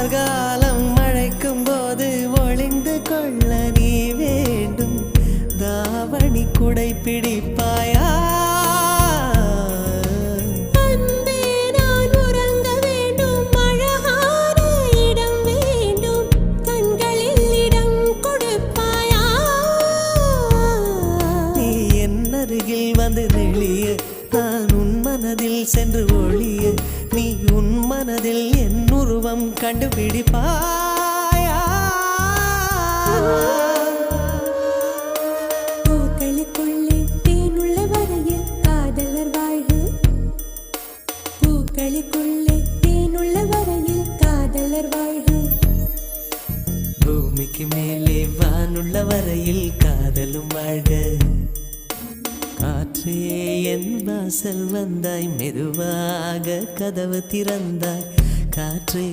கார்காலம் அழைக்கும் போது ஒளிந்து கொள்ள நீ வேண்டும். தாவணி குடை பிடிப்பாயா? வந்து நெளிய நான் உன் மனதில் சென்று ஒளிய நீ உன் மனதில் என் உருவம் கண்டுபிடிப்பாயா? பூக்களுக்குள்ளே தேனுள்ள வரையில் காதலர் வாழ்க. பூக்களுக்குள்ளே தேனுள்ள வரையில் காதலர் வாழ்க. பூமிக்கு மேலே வானுள்ள வரையில் காதலும் வாழ்க. காற்றே என் வாசல் வந்தாய், மெதுவாக கதவு திறந்தாய். காற்றே